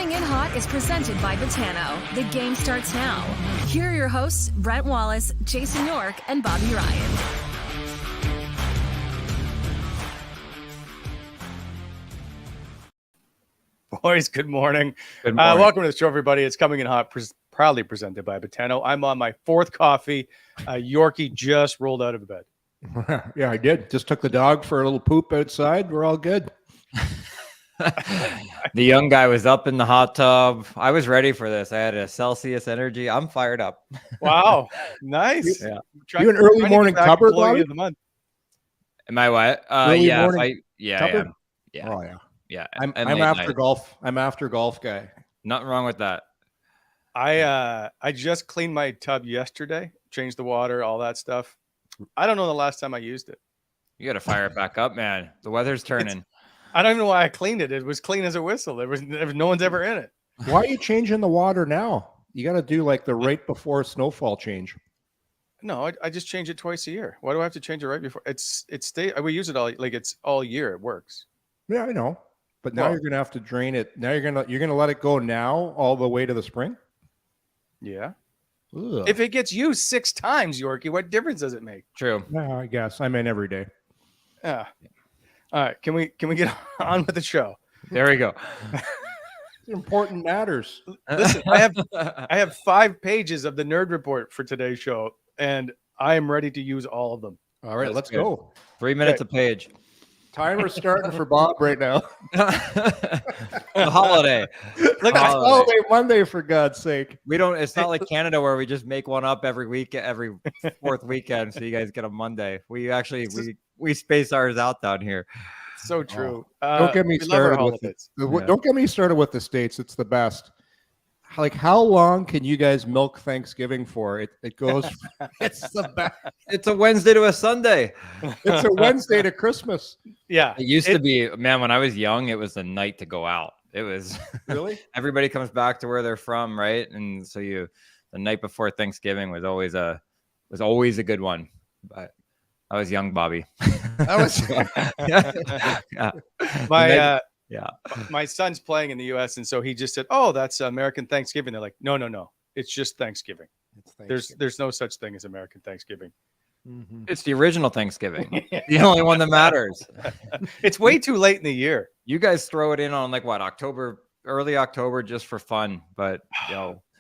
Coming in Hot is presented by Betano. The game starts now. Here are your hosts, Brent Wallace, Jason York, and Bobby Ryan. Boys, good morning. Good morning. Welcome to the show, everybody. It's Coming in Hot, proudly presented by Betano. I'm on my fourth coffee. Yorkie just rolled out of bed. Yeah, I did. Just took the dog for a little poop outside. We're all good. The young guy was up in the hot tub. I was ready for this. I had a Celsius energy. I'm fired up. Wow. Nice. Yeah. You an early morning cupper, Bobby? of the month. Am I what? Early Yeah. morning Yeah. Yeah. Oh yeah. Yeah. I'm and after late night. golf. I'm after golf guy. Nothing wrong with that. I just cleaned my tub yesterday, changed the water, all that stuff. I don't know the last time I used it. You got to fire it back up, man. The weather's turning. I don't even know why I cleaned it. It was clean as a whistle. There was no one's ever in it. Why are you changing the water now? You got to do like the right before snowfall change. No, I just change it twice a year. Why do I have to change it right before? We use it it's all year. It works. Yeah, I know. But now you're gonna have to drain it. Now you're gonna let it go now all the way to the spring. Yeah. Ugh. If it gets used 6 times, Yorkie, what difference does it make? True. Yeah, I guess I'm in every day. Yeah. All right. Can we get on with the show? There we go. Important matters. Listen, I have 5 pages of the nerd report for today's show, and I am ready to use all of them. All right, let's good. go. 3 minutes a page. Timer's starting for Bob right now. The holiday. Look, It's holiday Monday, for God's sake. We don't. It's not like Canada where we just make one up every 4th weekend, so you guys get a Monday. We actually we space ours out down here. so true. Don't get me we love our started with holidays. it. Don't get me started with the States. It's the best. Like, how long can you guys milk Thanksgiving for? It goes. It's the best. It's a Wednesday to a Sunday. It's a Wednesday to Christmas. Yeah. It used to be, man, when I was young, it was the night to go out. It was Really? everybody comes back to where they're from, right? And so the night before Thanksgiving was always a good one. But I was young, Bobby. That was. Yeah. My son's playing in the U.S., and so he just said, "Oh, that's American Thanksgiving." They're like, "No, it's just Thanksgiving. There's no such thing as American Thanksgiving. Mhm. It's the original Thanksgiving. The only one that matters. It's way too late in the year." You guys throw it in on like what, early October just for fun. But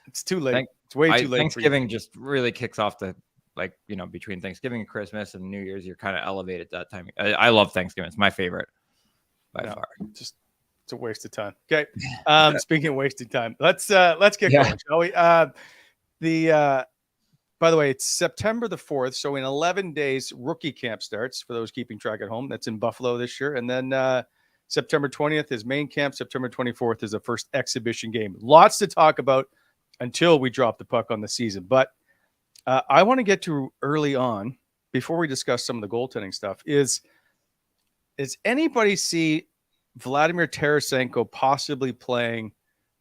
It's too late. It's way too late. Thanksgiving just really kicks off between Thanksgiving and Christmas and New Year's, you're kind of elevated that time. I love Thanksgiving. It's my favorite by far. Just it's a waste of time. Okay. Speaking of wasting time, let's get going, shall we? By the way, it's September the 4th, so in 11 days, rookie camp starts for those keeping track at home. That's in Buffalo this year, and then September 20th is main camp. September 24th is the first exhibition game. Lots to talk about until we drop the puck on the season, but I want to get to early on before we discuss some of the goaltending stuff. Is anybody see Vladimir Tarasenko possibly playing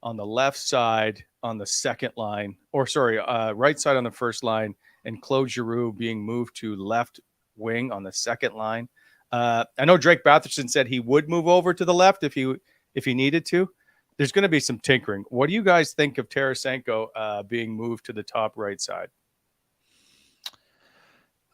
on the left side on the second line, right side on the first line, and Claude Giroux being moved to left wing on the second line? I know Drake Batherson said he would move over to the left if he needed to. There's going to be some tinkering. What do you guys think of Tarasenko being moved to the top right side?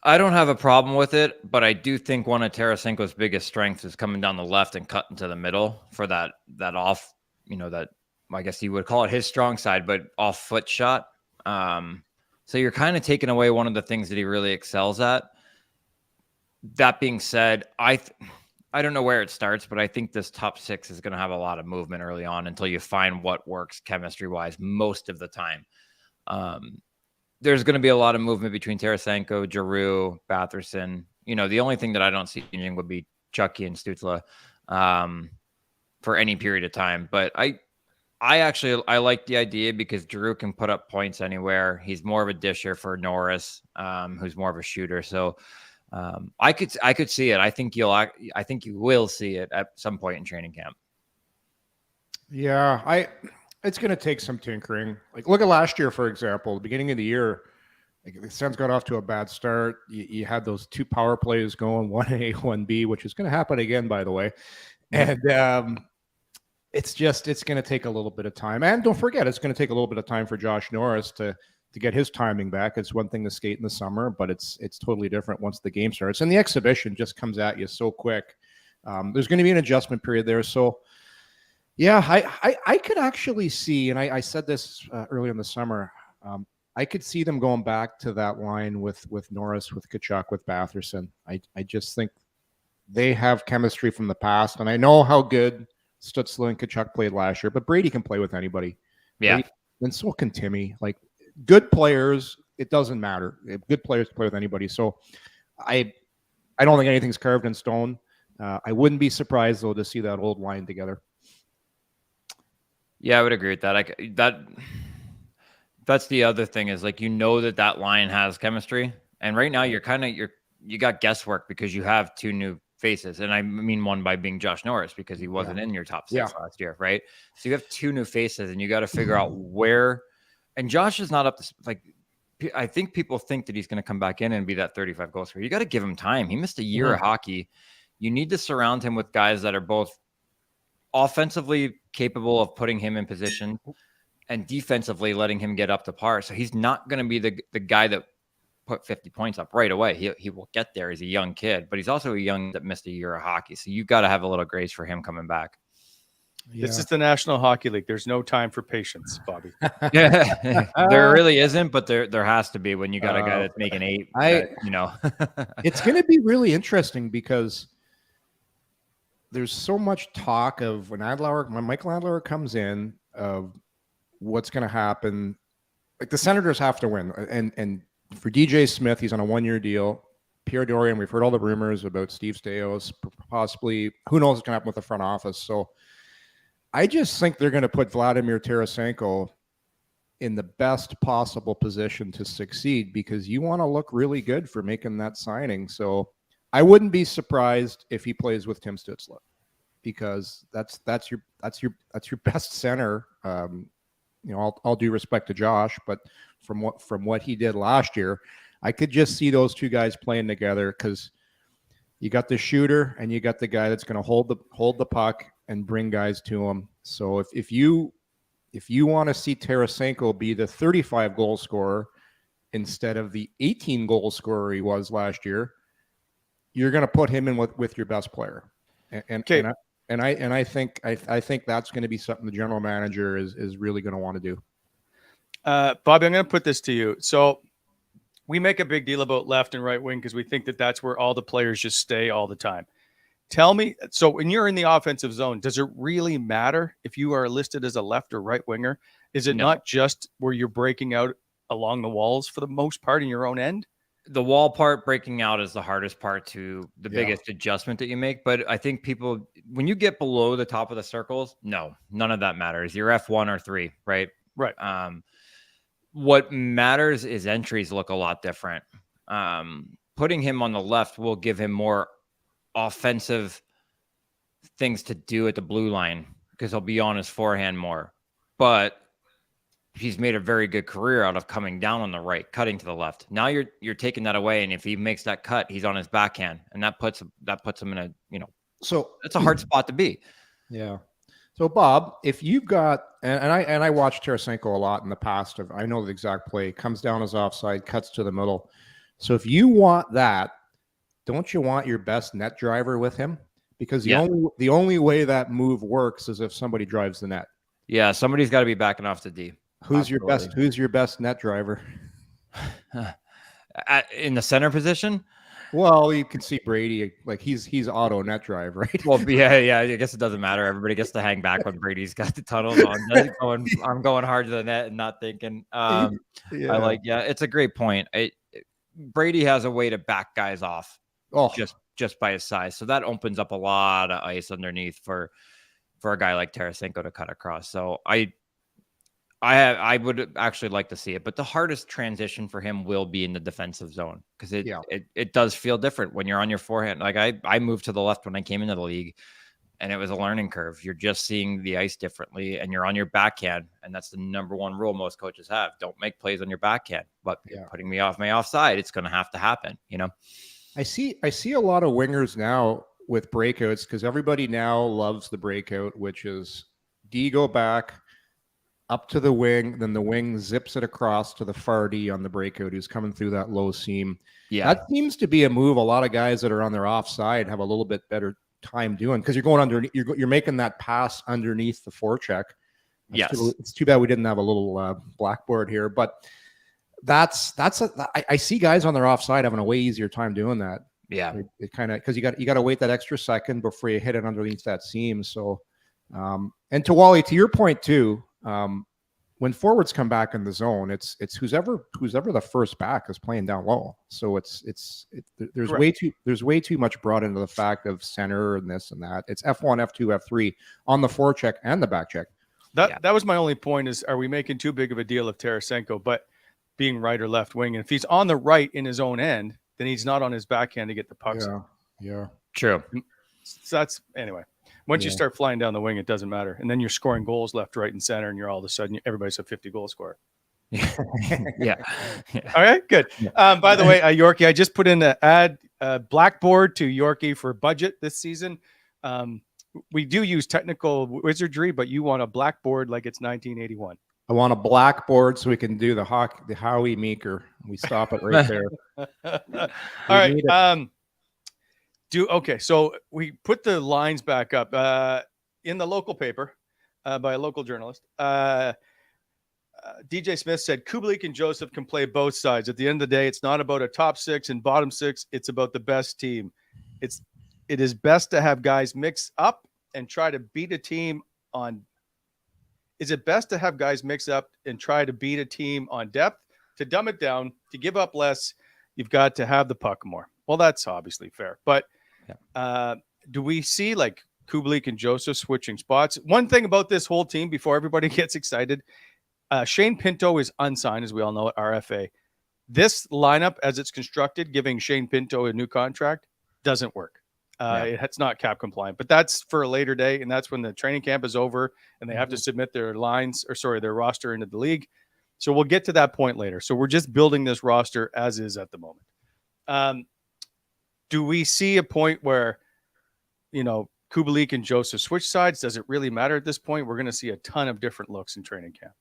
I don't have a problem with it, but I do think one of Tarasenko's biggest strengths is coming down the left and cutting to the middle for that off, that I guess you would call it his strong side, but off foot shot. So you're kind of taking away one of the things that he really excels at. That being said, I don't know where it starts, but I think this top 6 is going to have a lot of movement early on until you find what works chemistry wise most of the time. There's going to be a lot of movement between Tarasenko, Giroux, Batherson. The only thing that I don't see changing would be Chucky and Stützle for any period of time. But I like the idea because Giroux can put up points anywhere. He's more of a disher for Norris, who's more of a shooter. So I could see it. I think you will see it at some point in training camp. Yeah, it's going to take some tinkering. Like, look at last year, for example, the beginning of the year, the Sens got off to a bad start. You had those 2 power plays going, 1A, 1B, which is going to happen again, by the way. And it's going to take a little bit of time. And don't forget, it's going to take a little bit of time for Josh Norris to get his timing back. It's one thing to skate in the summer, but it's totally different once the game starts. And the exhibition just comes at you so quick. There's going to be an adjustment period there. So, yeah, I could actually see, and I said this early in the summer, I could see them going back to that line with Norris, with Tkachuk, with Batherson. I just think they have chemistry from the past. And I know how good Stützle and Tkachuk played last year, but Brady can play with anybody. Yeah. Brady, and so can Timmy. Like, good players, it doesn't matter. Good players play with anybody. So I don't think anything's carved in stone. I wouldn't be surprised, though, to see that old line together. Yeah, I would agree with that. That's the other thing is, like, that line has chemistry. And right now you got guesswork because you have two new faces. And I mean one by being Josh Norris because he wasn't in your top six last year, right? So you have two new faces and you got to figure out where. And Josh is not up to, like, I think people think that he's going to come back in and be that 35 goal scorer. You got to give him time. He missed a year of hockey. You need to surround him with guys that are both offensively capable of putting him in position and defensively letting him get up to par. So he's not going to be the guy that put 50 points up right away. He will get there. He's a young kid, but he's also a young that missed a year of hockey. So you got to have a little grace for him coming back. Yeah. This is the National Hockey League. There's no time for patience, Bobby. Yeah, there really isn't, but there has to be when you got a guy that's making 8. It's going to be really interesting because there's so much talk of when Michael Adler comes in, of what's going to happen. Like, the Senators have to win, and for DJ Smith, he's on a 1-year deal. Pierre Dorion, we've heard all the rumors about Steve Stais, possibly. Who knows what's going to happen with the front office? So I just think they're going to put Vladimir Tarasenko in the best possible position to succeed because you want to look really good for making that signing. So I wouldn't be surprised if he plays with Tim Stützle because that's your best center. All due respect to Josh, but from what he did last year, I could just see those two guys playing together because you got the shooter and you got the guy that's going to hold the puck and bring guys to him. So if you want to see Tarasenko be the 35 goal scorer instead of the 18 goal scorer he was last year, you're going to put him in with your best player. And I think that's going to be something the general manager is really going to want to do. Bobby, I'm going to put this to you. So we make a big deal about left and right wing because we think that that's where all the players just stay all the time. Tell me, so when you're in the offensive zone, does it really matter if you are listed as a left or right winger? Is it not just where you're breaking out along the walls for the most part in your own end? The wall part, breaking out, is the hardest part to the biggest adjustment that you make. But I think people, when you get below the top of the circles, none of that matters. You're F1 or 3, right? Right. What matters is entries look a lot different. Putting him on the left will give him more offensive things to do at the blue line because he'll be on his forehand more. But he's made a very good career out of coming down on the right, cutting to the left. Now you're taking that away, and if he makes that cut, he's on his backhand, and that puts him in a So it's a hard spot to be. Yeah. So Bob, if you've got and I watched Tarasenko a lot in the past. I know the exact play. Comes down as offside, cuts to the middle. So if you want that, don't you want your best net driver with him? Because the only way that move works is if somebody drives the net. Yeah, somebody's got to be backing off the D. Who's your best net driver? In the center position? Well, you can see Brady, like he's auto net drive, right? Well, yeah. I guess it doesn't matter. Everybody gets to hang back when Brady's got the tunnels on. I'm going hard to the net and not thinking. It's a great point. Brady has a way to back guys off just by his size, so that opens up a lot of ice underneath for a guy like Tarasenko to cut across. So I would actually like to see it, but the hardest transition for him will be in the defensive zone because it does feel different when you're on your forehand. Like I moved to the left when I came into the league, and it was a learning curve. You're just seeing the ice differently, and you're on your backhand, and that's the number one rule most coaches have: don't make plays on your backhand. But putting me off my offside, it's going to have to happen. I see a lot of wingers now with breakouts because everybody now loves the breakout, which is D go back up to the wing, then the wing zips it across to the far D on the breakout who's coming through that low seam. Yeah. That seems to be a move a lot of guys that are on their offside have a little bit better time doing, because you're going under, you're making that pass underneath the forecheck. Yes. It's too bad we didn't have a little blackboard here, but I see guys on their offside having a way easier time doing that. Yeah. It kind of, because you got to wait that extra second before you hit it underneath that seam. So, and to Wally, to your point too, when forwards come back in the zone, it's who's ever the first back is playing down low. So there's way too much brought into the fact of center and this and that. It's F1, F2, F3 on the forecheck and the back check. That was my only point, is are we making too big of a deal of Tarasenko, but being right or left wing? And if he's on the right in his own end, then he's not on his backhand to get the pucks. Yeah. True. So that's, anyway, once you start flying down the wing, it doesn't matter. And then you're scoring goals left, right, and center, and you're all of a sudden, everybody's a 50-goal scorer. Yeah. All right, good. By the way, Yorkie, I just put in the ad blackboard to Yorkie for budget this season. We do use technical wizardry, but you want a blackboard like it's 1981. I want a blackboard so we can do the Howie Meeker. We stop it right there. All right. Okay. So we put the lines back up in the local paper by a local journalist. DJ Smith said Kubalik and Joseph can play both sides. At the end of the day, it's not about a top six and bottom six. It's about the best team. It is best to have guys mix up and try to beat a team on. Is it best to have guys mix up and try to beat a team on depth? To dumb it down, to give up less, you've got to have the puck more. Well, that's obviously fair. But do we see like Kubalik and Joseph switching spots? One thing about this whole team before everybody gets excited, Shane Pinto is unsigned, as we all know, at RFA. This lineup, as it's constructed, giving Shane Pinto a new contract, doesn't work. It's not cap compliant, but that's for a later day, and that's when the training camp is over and they have to submit their their roster into the league. So we'll get to that point later. So we're just building this roster as is at the moment. Do we see a point where, Kubalik and Joseph switch sides? Does it really matter at this point? We're going to see a ton of different looks in training camp.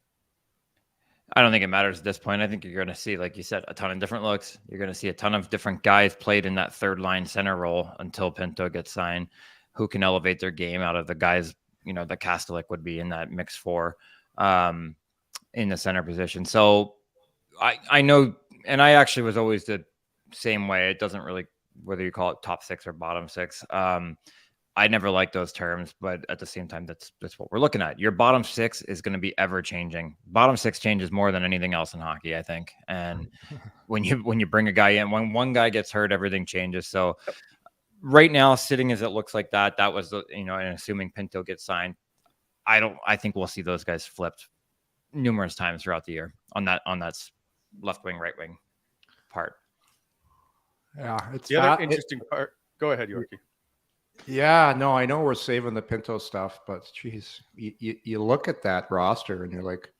I don't think it matters at this point. I think you're going to see, like you said, a ton of different looks. You're going to see a ton of different guys played in that third line center role until Pinto gets signed, who can elevate their game out of the guys, that Kastelik would be in that mix for in the center position. So I know, and I actually was always the same way. It doesn't really, whether you call it top six or bottom six. I never liked those terms, but at the same time, that's what we're looking at. Your bottom six is going to be ever changing. Bottom six changes more than anything else in hockey, I think. And when you bring a guy in, when one guy gets hurt, everything changes. So right now, sitting as it looks like that was and assuming Pinto gets signed, I think we'll see those guys flipped numerous times throughout the year on that left wing, right wing part. Yeah, it's the other interesting part. Go ahead, Yorkie. Yeah, no, I know we're saving the Pinto stuff, but geez, you look at that roster and you're like,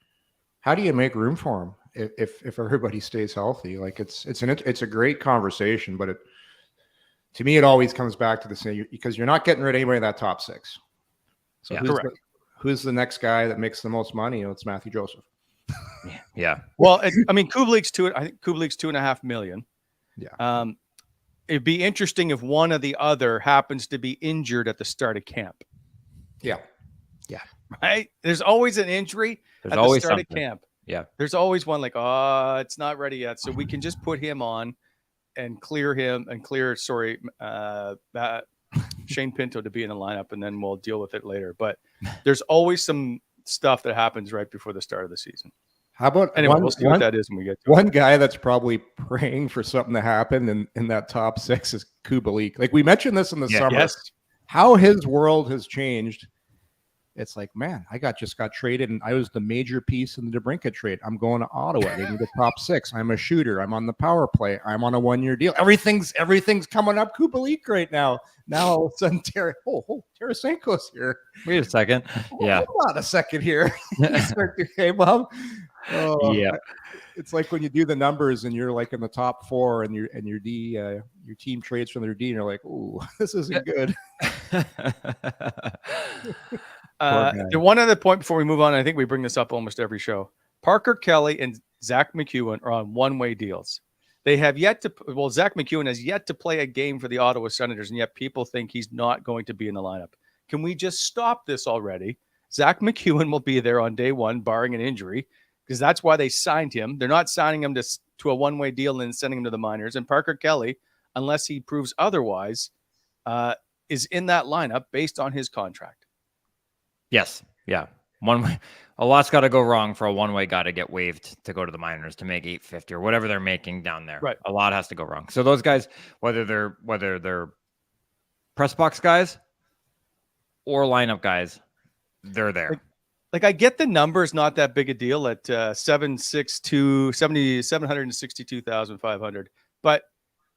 how do you make room for him if everybody stays healthy? Like it's a great conversation, but to me it always comes back to the same, because you're not getting rid of anybody in that top six. So who's the next guy that makes the most money? It's Matthew Joseph. Yeah. Well, Kubalik's $2.5 million. Yeah. It'd be interesting if one or the other happens to be injured at the start of camp. Yeah. Right? There's always an injury at the start of camp. Yeah. There's always one like, it's not ready yet. So we can just put him on and clear Shane Pinto to be in the lineup, and then we'll deal with it later. But there's always some stuff that happens right before the start of the season. How about we'll see what that is when we get to one guy that's probably praying for something to happen in that top six is Kubalik. Like we mentioned this in the summer, how his world has changed. It's like, man, I just got traded, and I was the major piece in the DeBrincat trade. I'm going to Ottawa. They need a top six. I'm a shooter. I'm on the power play. I'm on a 1-year deal. Everything's coming up Kubalik right now. Now all of a sudden, Tarasenko's here. Wait a second. Yeah. Hold on a second here. Hey, Bob. Oh, yeah. It's like when you do the numbers and you're like in the top four, and your team trades from their D, and you're like, "Ooh, this isn't good." The one other point before we move on, I think we bring this up almost every show. Parker Kelly and Zach McEwen are on one-way deals. They have yet to, well, Zach McEwen has yet to play a game for the Ottawa Senators, and yet people think he's not going to be in the lineup. Can we just stop this already? Zach McEwen will be there on day one, barring an injury, because that's why they signed him. They're not signing him to a one-way deal and sending him to the minors. And Parker Kelly, unless he proves otherwise, is in that lineup based on his contract. Yes. Yeah. One way. A lot's got to go wrong for a one-way guy to get waived to go to the minors to make $850 or whatever they're making down there. Right. A lot has to go wrong. So those guys, whether they're press box guys or lineup guys, they're there. Like I get the numbers, not that big a deal at 762,500, but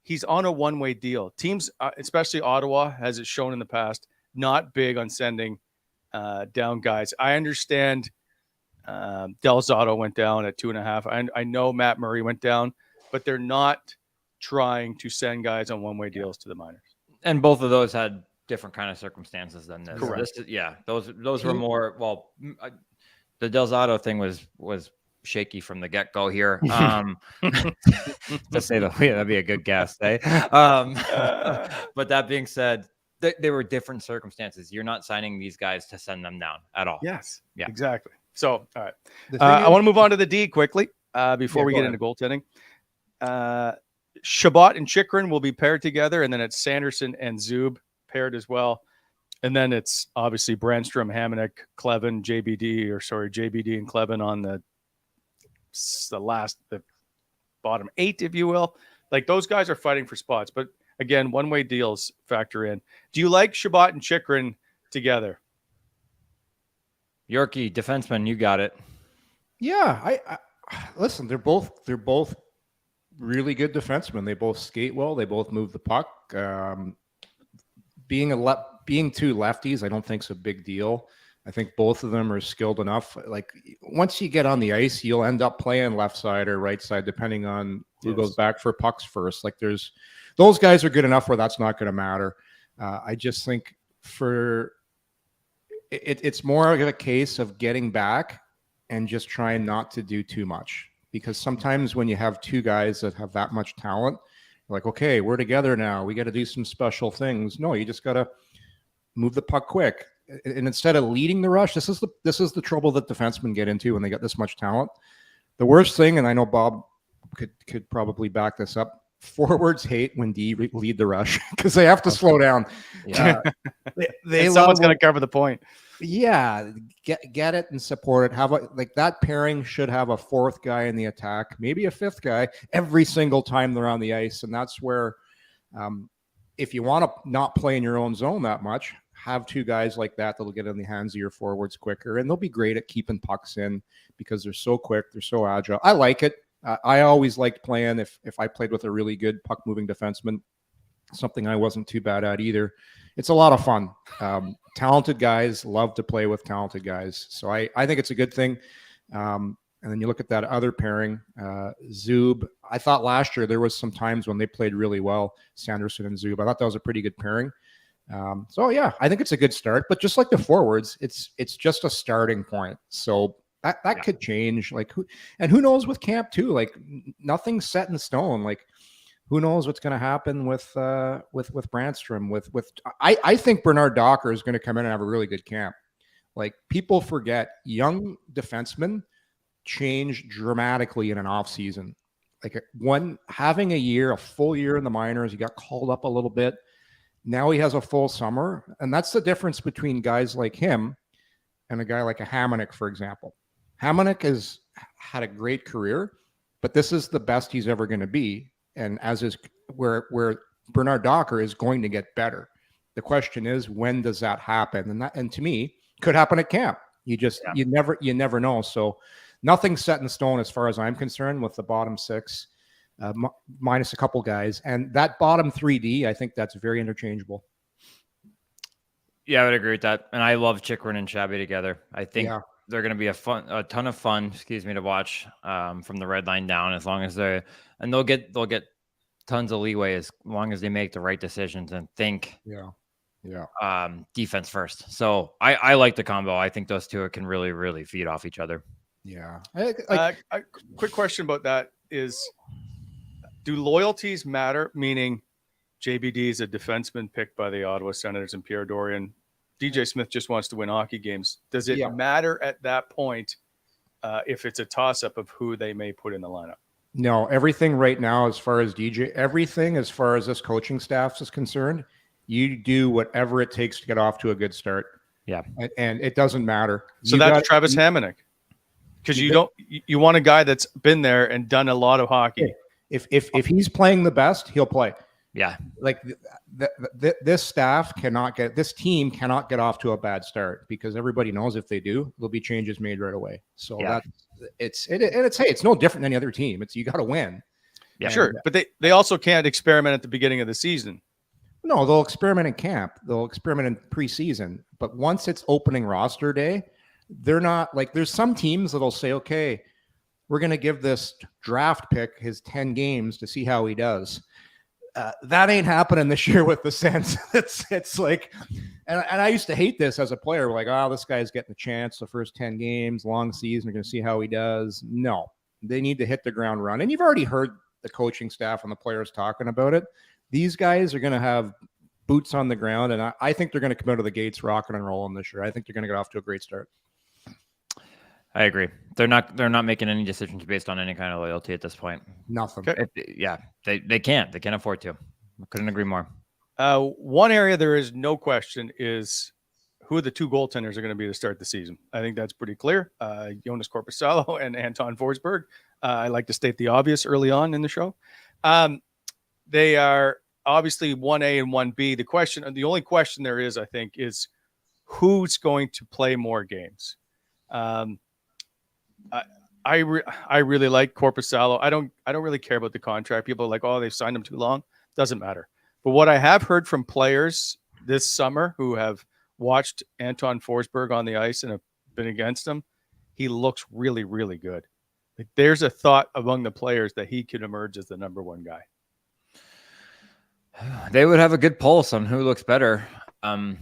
he's on a one-way deal. Teams, especially Ottawa, has it shown in the past, not big on sending down guys. I understand Del Zotto went down at 2.5. I know Matt Murray went down, but they're not trying to send guys on one-way deals to the minors. And both of those had different kind of circumstances than this. Correct. Those were more, well, the Del Zotto thing was shaky from the get-go here. To say that, yeah, that'd be a good guess, eh? But that being said, they were different circumstances. You're not signing these guys to send them down at all. Yes. Yeah. Exactly. So, all right. I want to move on to the D quickly before we get into goaltending. Chabot and Chychrun will be paired together, and then it's Sanderson and Zub paired as well. And then it's obviously Brannstrom, Hamonic, Clevin, JBD and Clevin on the bottom 8, if you will. Like those guys are fighting for spots, but again, one-way deals factor in. Do you like Chabot and Chychrun together? Yorkie, defenseman, you got it. Yeah, I listen. They're both really good defensemen. They both skate well. They both move the puck. Being two lefties, I don't think is a big deal. I think both of them are skilled enough. Like once you get on the ice, you'll end up playing left side or right side, depending on who goes back for pucks first. Like those guys are good enough where that's not going to matter. I just think it's more of a case of getting back and just trying not to do too much, because sometimes when you have two guys that have that much talent, like, okay, we're together now, we got to do some special things. No, you just got to move the puck quick. And instead of leading the rush, this is the trouble that defensemen get into when they got this much talent. The worst thing, and I know Bob could probably back this up, forwards hate when D lead the rush because they have to slow down. Yeah, someone's going to cover the point. Yeah, get it and support it. Like that pairing should have a fourth guy in the attack, maybe a fifth guy every single time they're on the ice, and that's where, if you want to not play in your own zone that much, have two guys like that that'll get in the hands of your forwards quicker, and they'll be great at keeping pucks in because they're so quick, they're so agile. I like it. I always liked playing if I played with a really good puck moving defenseman, something I wasn't too bad at either. It's a lot of fun. Talented guys love to play with talented guys, so I think it's a good thing. And then you look at that other pairing, Zub. I thought last year there was some times when they played really well, Sanderson and Zub. I thought that was a pretty good pairing. So yeah, I think it's a good start, but just like the forwards, it's just a starting point. So that could change. Like who knows with camp too? Like nothing's set in stone. Like who knows what's going to happen with Brannstrom? I think Bernard Docker is going to come in and have a really good camp. Like people forget young defensemen change dramatically in an off season. Like having a full year in the minors, he got called up a little bit. Now he has a full summer, and that's the difference between guys like him and a guy like a Hamonic, for example. Hamonic has had a great career, but this is the best he's ever going to be, and where Bernard Docker is going to get better. The question is, when does that happen? And to me, could happen at camp. You never know. So nothing's set in stone as far as I'm concerned with the bottom six. Minus a couple guys, and that bottom 3D, I think that's very interchangeable. Yeah, I would agree with that. And I love Chychrun and Shabby together. I think they're going to be a ton of fun, to watch from the red line down, as long as they'll get tons of leeway as long as they make the right decisions and think defense first. So I like the combo. I think those two can really, really feed off each other. Yeah. A quick question about that is, do loyalties matter? Meaning JBD is a defenseman picked by the Ottawa Senators and Pierre Dorion. DJ Smith just wants to win hockey games. Does it matter at that point if it's a toss-up of who they may put in the lineup? No, everything right now, as far as DJ, everything as far as this coaching staff is concerned, you do whatever it takes to get off to a good start. Yeah. And it doesn't matter. So that's Travis Hamonic. Because you want a guy that's been there and done a lot of hockey. If he's playing the best, he'll play. Yeah. Like this team cannot get off to a bad start, because everybody knows if they do, there'll be changes made right away. So it's no different than any other team. You got to win. Yeah, sure. But they also can't experiment at the beginning of the season. No, they'll experiment in camp. They'll experiment in preseason. But once it's opening roster day, they're not like, there's some teams that'll say, okay, we're going to give this draft pick his 10 games to see how he does. That ain't happening this year with the Sens. It's like, and I used to hate this as a player. We're like, oh, this guy's getting a chance the first 10 games, long season. We're going to see how he does. No, they need to hit the ground run. And you've already heard the coaching staff and the players talking about it. These guys are going to have boots on the ground, and I think they're going to come out of the gates rocking and rolling this year. I think they're going to get off to a great start. I agree. They're not making any decisions based on any kind of loyalty at this point. Nothing. Okay. They can't. They can't afford to. I couldn't agree more. One area there is no question is who the two goaltenders are going to be to start the season. I think that's pretty clear. Jonas Korpisalo and Anton Forsberg. I like to state the obvious early on in the show. They are obviously 1A and 1B. The only question there is, I think, is who's going to play more games. I really like Korpisalo. I don't really care about the contract. People are like, oh, they've signed him too long. Doesn't matter. But what I have heard from players this summer who have watched Anton Forsberg on the ice and have been against him, he looks really, really good. Like, there's a thought among the players that he could emerge as the number one guy. They would have a good pulse on who looks better. Now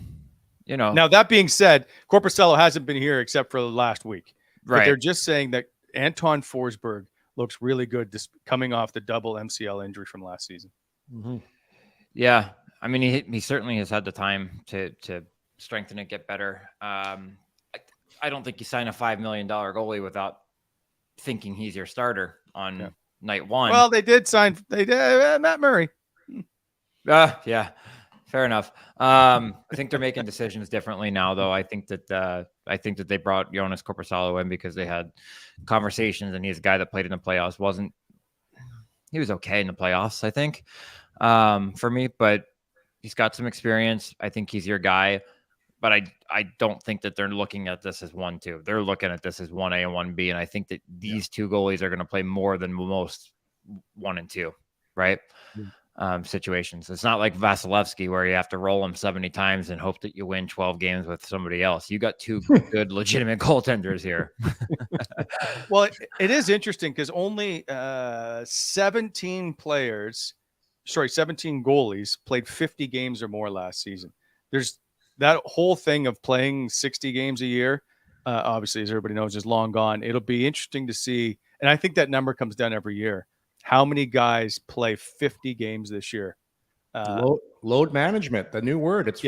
that being said, Korpisalo hasn't been here except for the last week. Right. But they're just saying that Anton Forsberg looks really good coming off the double MCL injury from last season. Mm-hmm. Yeah. I mean, he certainly has had the time to strengthen and get better. I don't think you sign a $5 million goalie without thinking he's your starter on night one. Well, they did Matt Murray. Yeah, fair enough. I think they're making decisions differently now, though. I think that they brought Jonas Korpisalo in because they had conversations, and he's a guy that played in the playoffs. He was okay in the playoffs, I think, for me, but he's got some experience. I think he's your guy, but I don't think that they're looking at this as 1-2. They're looking at this as 1A and 1B, and I think that these two goalies are going to play more than most 1 and 2, right? Situations. It's not like Vasilevsky where you have to roll him 70 times and hope that you win 12 games with somebody else. You got two good legitimate goaltenders here. Well, it is interesting because only 17 goalies played 50 games or more last season. There's that whole thing of playing 60 games a year. Obviously, as everybody knows, is long gone. It'll be interesting to see. And I think that number comes down every year. How many guys play 50 games this year? Load management, the new word. It's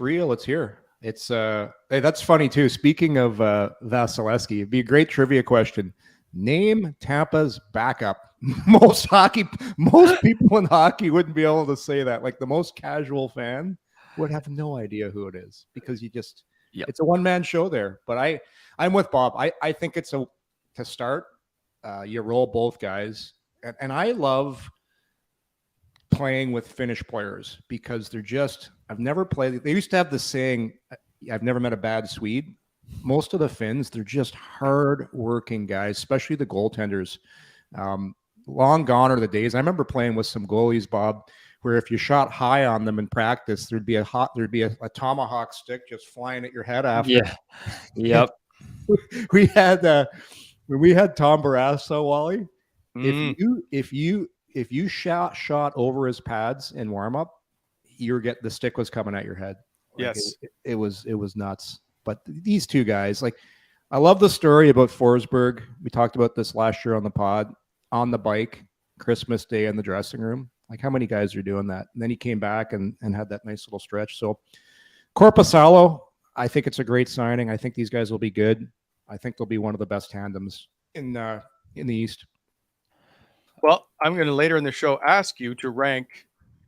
real. It's here. It's hey, that's funny too. Speaking of Vasilevsky, it'd be a great trivia question. Name Tampa's backup. Most people in hockey wouldn't be able to say that. Like the most casual fan would have no idea who it is because it's a one-man show there. But I'm with Bob. I think it's to start. You roll both guys. And I love playing with Finnish players because I've never played. They used to have this saying, I've never met a bad Swede. Most of the Finns, they're just hard-working guys, especially the goaltenders. Long gone are the days. I remember playing with some goalies, Bob, where if you shot high on them in practice, there'd be a tomahawk stick just flying at your head after. Yeah. Yep. we had Tom Barrasso, Wally. If you shot over his pads in warm up, the stick was coming at your head. Like Yes. it was nuts. But these two guys, like, I love the story about Forsberg. We talked about this last year on the pod, on the bike, Christmas Day in the dressing room. Like, how many guys are doing that? And then he came back and had that nice little stretch. So Korpisalo, I think it's a great signing. I think these guys will be good. I think they'll be one of the best tandems in the East. Well, I'm going to later in the show ask you to rank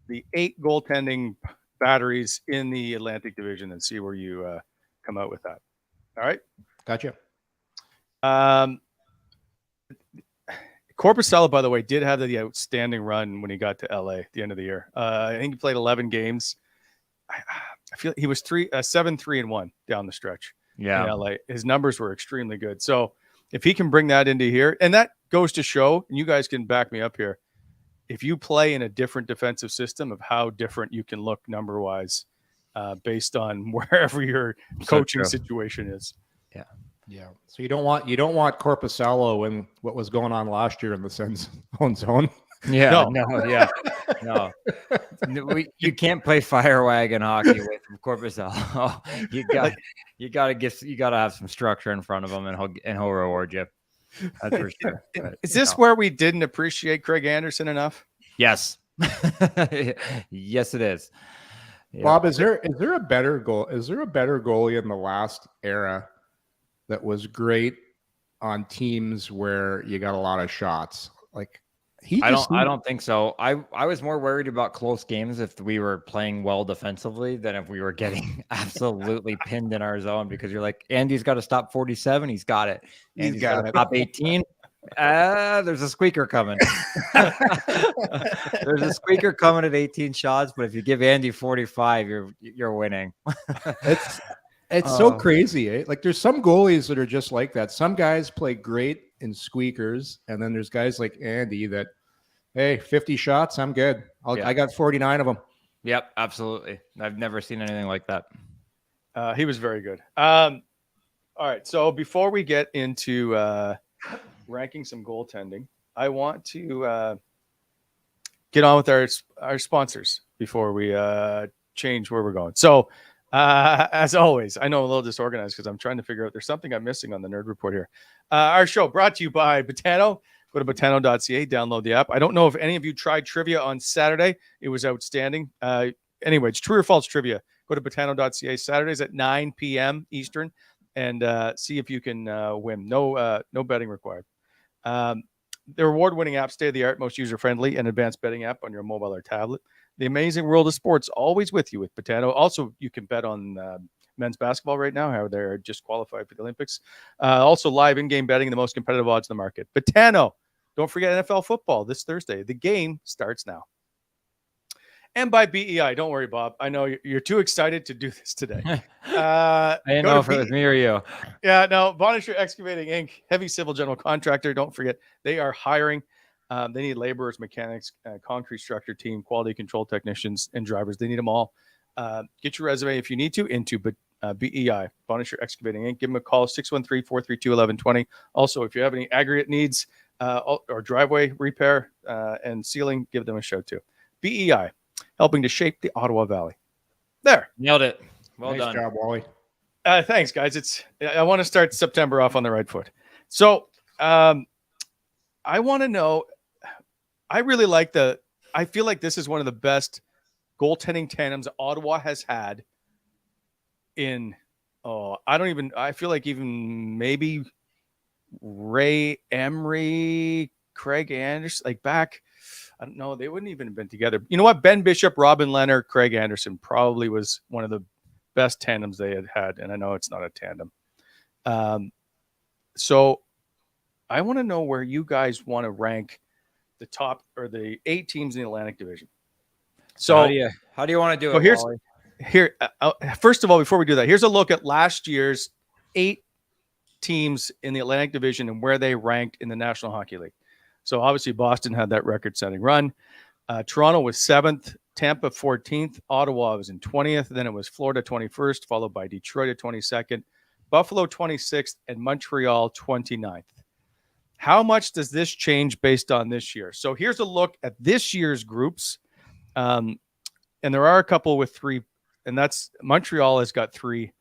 the 8 goaltending batteries in the Atlantic Division and see where you come out with that. All right. Gotcha. Korpisalo, by the way, did have the outstanding run when he got to LA at the end of the year. I think he played 11 games. I feel he was 7-3-1 down the stretch. Yeah. In LA. His numbers were extremely good. So if he can bring that into here, and that goes to show, and you guys can back me up here, if you play in a different defensive system, of how different you can look number wise based on wherever your coaching situation is. Yeah. So you don't want Korpisalo in what was going on last year in the Sens own zone. Yeah. No. You can't play fire wagon hockey with Korpisalo. You gotta have some structure in front of him, and he'll reward you. That's for sure. But, is this where we didn't appreciate Craig Anderson enough? Yes. Yes, it is. Yeah. Bob, is there a better goalie in the last era that was great on teams where you got a lot of shots? Like, I don't think so. I was more worried about close games if we were playing well defensively than if we were getting absolutely pinned in our zone, because you're like, Andy's got to stop 47. He's got it. Andy's got to stop 18. There's a squeaker coming. There's a squeaker coming at 18 shots, but if you give Andy 45, you're winning. It's so crazy, eh? Like, there's some goalies that are just like that. Some guys play great in squeakers, and then there's guys like Andy that, hey, 50 shots, I'm good. I got 49 of them. Yep, absolutely. I've never seen anything like that. He was very good. All right, so before we get into ranking some goaltending, I want to get on with our sponsors before we change where we're going. So, as always, I know I'm a little disorganized because I'm trying to figure out there's something I'm missing on the Nerd Report here. Our show brought to you by Botano. Go to botano.ca, download the app. I don't know if any of you tried trivia on Saturday. It was outstanding. Anyway, it's true or false trivia. Go to botano.ca Saturdays at 9 p.m. Eastern and see if you can win. No betting required. Their award-winning app, state-of-the-art, most user-friendly, and advanced betting app on your mobile or tablet. The amazing world of sports, always with you with Botano. Also, you can bet on men's basketball right now, how they're just qualified for the Olympics. Also, live in-game betting, the most competitive odds in the market. Botano. Don't forget NFL football this Thursday. The game starts now. And by BEI. Don't worry, Bob. I know you're too excited to do this today. I didn't know if it was me or you. Yeah, no. Bonisher Excavating Inc., heavy civil general contractor. Don't forget, they are hiring. They need laborers, mechanics, concrete structure team, quality control technicians, and drivers. They need them all. Get your resume if you need to into BEI, Bonisher Excavating Inc. Give them a call, 613-432-1120. Also, if you have any aggregate needs or driveway repair and sealing, give them a shout too. BEI, helping to shape the Ottawa Valley. There. Nailed it. Well nice done. Job, Wally. Thanks, guys. I want to start September off on the right foot. So I want to know, I really like I feel like this is one of the best goaltending tandems Ottawa has had I feel like even maybe Ray Emery, Craig Anderson, like back, I don't know, they wouldn't even have been together. You know what? Ben Bishop, Robin Leonard, Craig Anderson probably was one of the best tandems they had. And I know it's not a tandem. So I want to know where you guys want to rank the top or the 8 teams in the Atlantic Division. So how do you want to do it? Here, first of all, before we do that, here's a look at last year's 8 teams in the Atlantic Division and where they ranked in the National Hockey League. So obviously Boston had that record-setting run. Toronto was 7th, Tampa 14th, Ottawa was in 20th, then it was Florida 21st, followed by Detroit at 22nd, Buffalo 26th, and Montreal 29th. How much does this change based on this year? So here's a look at this year's groups. And And there are a couple with 3, and that's Montreal has got 3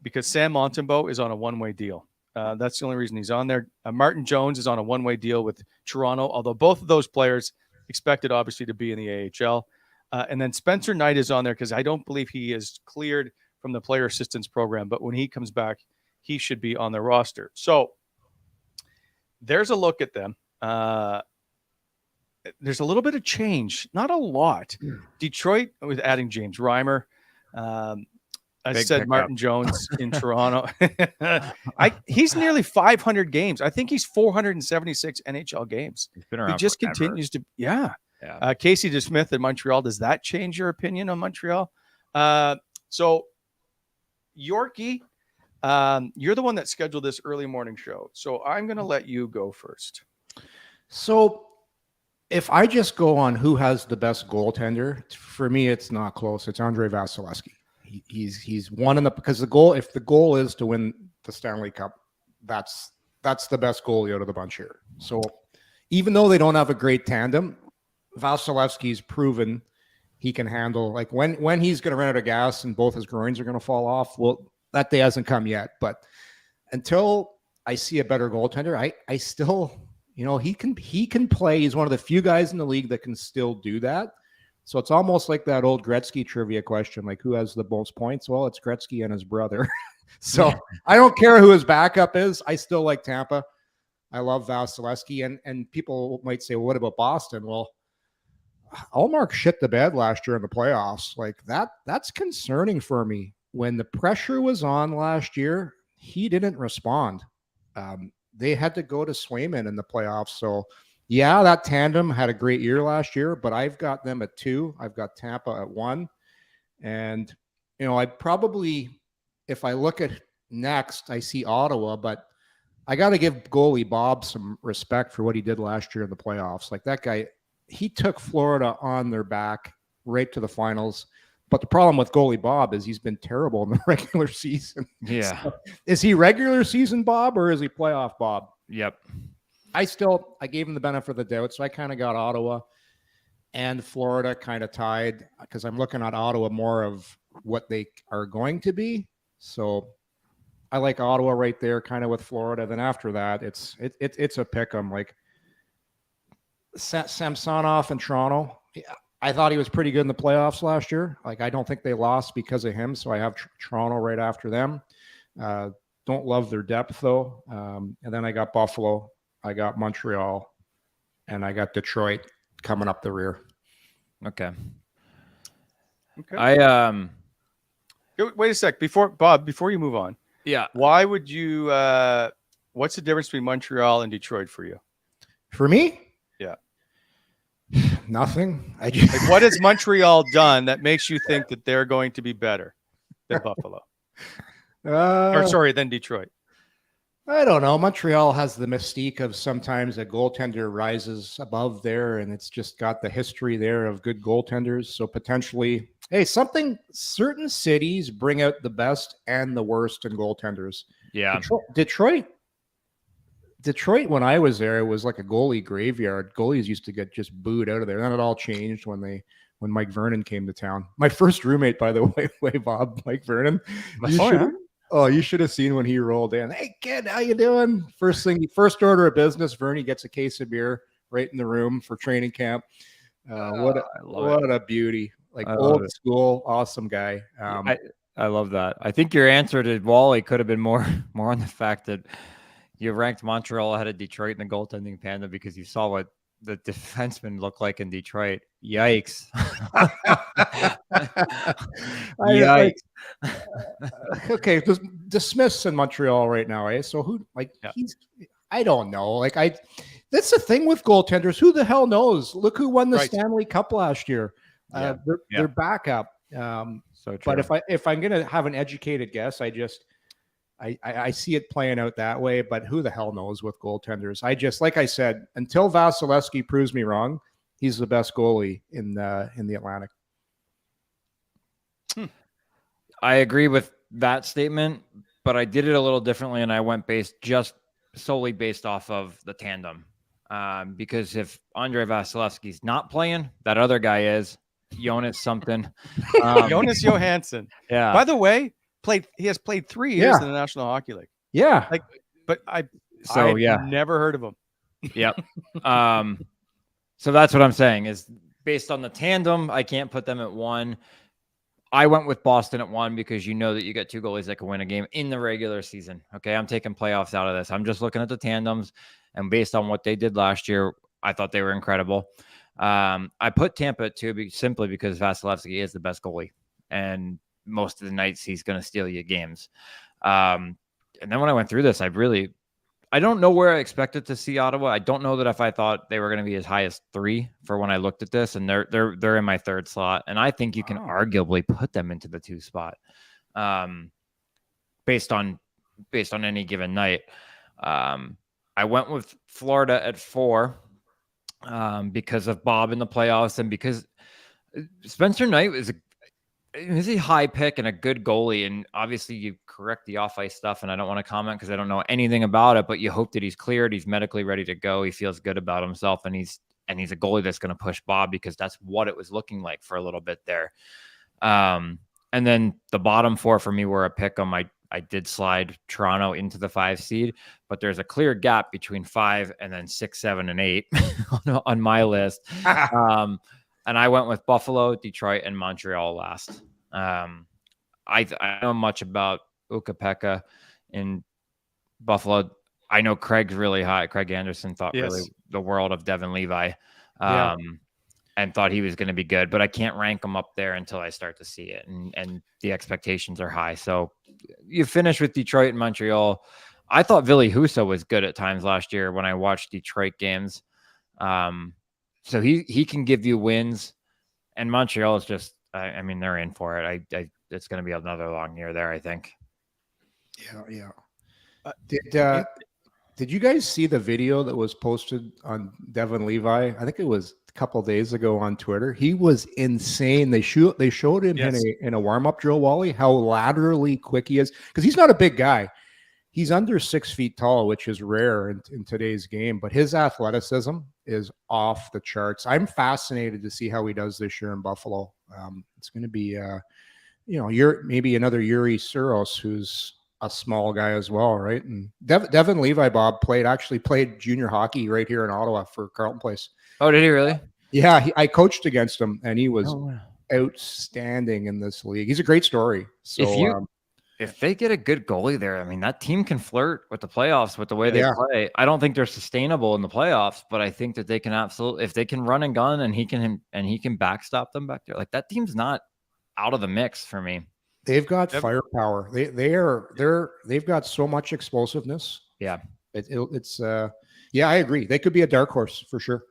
because Sam Montembeault is on a one-way deal. That's the only reason he's on there. Martin Jones is on a one-way deal with Toronto, although both of those players expected obviously to be in the AHL. And then Spencer Knight is on there because I don't believe he is cleared from the player assistance program, but when he comes back, he should be on the roster. So there's a look at them. There's a little bit of change, not a lot. Detroit with adding James Reimer. I said Martin Jones in Toronto. He's nearly 500 games. I think he's 476 NHL games. He's been around. He just forever. continues to, Casey DeSmith in Montreal. Does that change your opinion on Montreal? So Yorkie, you're the one that scheduled this early morning show. So I'm going to let you go first. So if I just go on who has the best goaltender, for me, it's not close. It's Andrei Vasilevsky. He's one in the, because if the goal is to win the Stanley Cup, that's the best goalie out of the bunch here. So even though they don't have a great tandem, Vasilevsky's proven he can handle, like when he's going to run out of gas and both his groins are going to fall off. Well, that day hasn't come yet, but until I see a better goaltender, I still, he can play. He's one of the few guys in the league that can still do that. So it's almost like that old Gretzky trivia question, like who has the most points? Well, it's Gretzky and his brother. So I don't care who his backup is. I still like Tampa. I love Vasilevsky. And people might say, well, what about Boston? Well, Ullmark shit the bed last year in the playoffs. Like that's concerning for me. When the pressure was on last year, he didn't respond. They had to go to Swayman in the playoffs. So yeah, that tandem had a great year last year, but I've got them at 2. I've got Tampa at 1. And, I probably, if I look at next, I see Ottawa, but I got to give goalie Bob some respect for what he did last year in the playoffs. Like that guy, he took Florida on their back right to the finals. But the problem with goalie Bob is he's been terrible in the regular season. Yeah. So, is he regular season Bob or is he playoff Bob? Yep. I gave him the benefit of the doubt. So I kind of got Ottawa and Florida kind of tied because I'm looking at Ottawa more of what they are going to be. So I like Ottawa right there kind of with Florida. Then after that, it's a pick 'em. Like Samsonov in Toronto. I thought he was pretty good in the playoffs last year. Like, I don't think they lost because of him. So I have Toronto right after them. Don't love their depth though. And then I got Buffalo. I got Montreal, and I got Detroit coming up the rear. Okay. Wait a sec. Before you move on. Yeah. Why would you, what's the difference between Montreal and Detroit for you? For me? Yeah. Nothing. Like, what has Montreal done that makes you think that they're going to be better than Buffalo? Than Detroit. I don't know. Montreal has the mystique of sometimes a goaltender rises above there, and it's just got the history there of good goaltenders. So potentially, certain cities bring out the best and the worst in goaltenders. Yeah. Detroit, when I was there, it was like a goalie graveyard. Goalies used to get just booed out of there. Then it all changed when Mike Vernon came to town. My first roommate, by the way, Bob, Mike Vernon. You should have seen when he rolled in. Hey, kid, how you doing? First order of business, Vernie gets a case of beer right in the room for training camp. What a beauty. Like old school, awesome guy. I love that. I think your answer to Wally could have been more on the fact that you ranked Montreal ahead of Detroit in the goaltending panda because you saw what the defensemen look like in Detroit. Yikes. Yikes. Okay, the Smiths in Montreal right now, eh? So who, I don't know. Like, that's the thing with goaltenders. Who the hell knows? Look who won the Stanley Cup last year. Their backup. So true. But if I'm gonna have an educated guess, I see it playing out that way, but who the hell knows with goaltenders? Like I said, until Vasilevsky proves me wrong, he's the best goalie in the Atlantic. I agree with that statement, but I did it a little differently, and I went solely based off of the tandem. Because if Andrei Vasilevsky's not playing, that other guy is, Jonas something. Jonas Johansson. Yeah. By the way, he has played 3 years in the National Hockey League. Yeah. But I yeah, never heard of him. Yep. So that's what I'm saying is based on the tandem, I can't put them at 1. I went with Boston at 1 because you know that you got 2 goalies that can win a game in the regular season. Okay. I'm taking playoffs out of this. I'm just looking at the tandems, and based on what they did last year, I thought they were incredible. I put Tampa at 2 simply because Vasilevsky is the best goalie, and most of the nights he's going to steal you games. And then when I went through this, I don't know where I expected to see Ottawa. I don't know that if I thought they were going to be as high as 3 for when I looked at this, and they're in my 3rd slot, and I think you can arguably put them into the 2 spot, based on any given night. I went with Florida at 4 because of Bob in the playoffs, and because Spencer Knight is a high pick and a good goalie, and obviously you correct the off-ice stuff, and I don't want to comment because I don't know anything about it, but you hope that he's cleared, he's medically ready to go, he feels good about himself, and he's a goalie that's going to push Bob, because that's what it was looking like for a little bit there. And then the bottom 4 for me were a pick on I did slide Toronto into the 5 seed, but there's a clear gap between 5 and then 6, 7, and 8 on my list. And I went with Buffalo, Detroit, and Montreal last. I know much about Ukko-Pekka in Buffalo. I know Craig's really high. Craig Anderson thought really the world of Devin Levi, and thought he was going to be good, but I can't rank him up there until I start to see it. And the expectations are high. So you finish with Detroit and Montreal. I thought Ville Husso was good at times last year when I watched Detroit games. So he can give you wins, and Montreal is just, I mean, they're in for it. It's going to be another long year there, I think. Yeah. Did you guys see the video that was posted on Devin Levi? I think it was a couple of days ago on Twitter. He was insane. They showed him in a warm-up drill, Wally, how laterally quick he is, because he's not a big guy. He's under 6 feet tall, which is rare in today's game, but his athleticism is off the charts. I'm fascinated to see how he does this year in Buffalo. It's going to be, maybe another Yuri Suros, who's a small guy as well, right? And Devin Levi, Bob, played junior hockey right here in Ottawa for Carleton Place. Oh, did he really? Yeah, I coached against him, and he was outstanding in this league. He's a great story. So if they get a good goalie there, I mean, that team can flirt with the playoffs with the way they play. I don't think they're sustainable in the playoffs, but I think that they can absolutely, if they can run and gun and he can backstop them back there, like that team's not out of the mix for me. They've got firepower. They've got so much explosiveness. Yeah. I agree. They could be a dark horse for sure.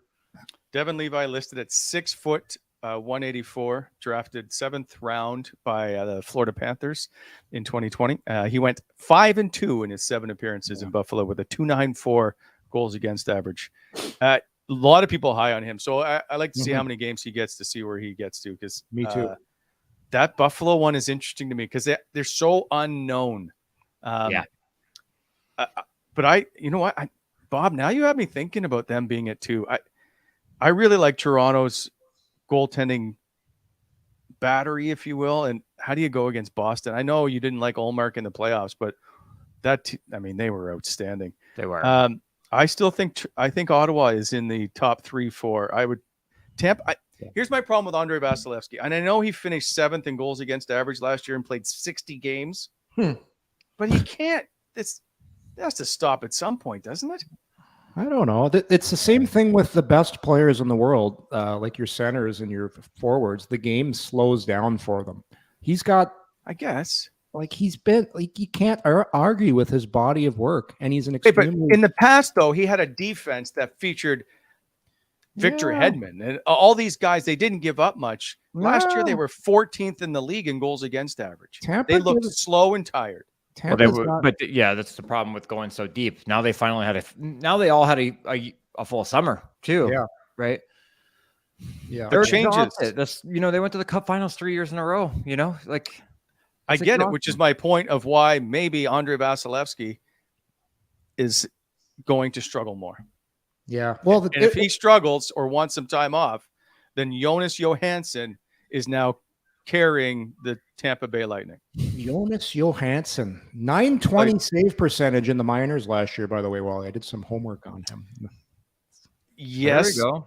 Devin Levi listed at 6 foot, 184, drafted 7th round by the Florida Panthers in 2020. He went 5-2 in his 7 appearances in Buffalo with a 2.94 goals against average. A lot of people high on him, so I like to see how many games he gets to see where he gets to. Because me too. That Buffalo one is interesting to me because they're so unknown. But you know what, Bob? Now you have me thinking about them being at 2. I really like Toronto's goaltending battery, if you will. And how do you go against Boston? I know you didn't like Ullmark in the playoffs, but they were outstanding. They were. I think Ottawa is in the top 3-4. Here's my problem with Andrei Vasilevsky. And I know he finished 7th in goals against average last year and played 60 games, but he can't. That has to stop at some point, doesn't it? I don't know. It's the same thing with the best players in the world, like your centers and your forwards. The game slows down for them. He's got, I guess, you can't argue with his body of work, and he's an extremely. But in the past, though, he had a defense that featured Victor Hedman and all these guys. They didn't give up much. Last year, they were 14th in the league in goals against average. They looked slow and tired. That's the problem with going so deep. Now they finally they all had a full summer too. Yeah. Right. Yeah. There changes. They went to the Cup Finals 3 years in a row. I get it, which is my point of why maybe Andrei Vasilevsky is going to struggle more. Yeah. Well, if he struggles or wants some time off, then Jonas Johansson is now carrying the Tampa Bay Lightning. Jonas Johansson, 920 save percentage in the minors last year, by the way, Wally. I did some homework on him. Yes. There we go.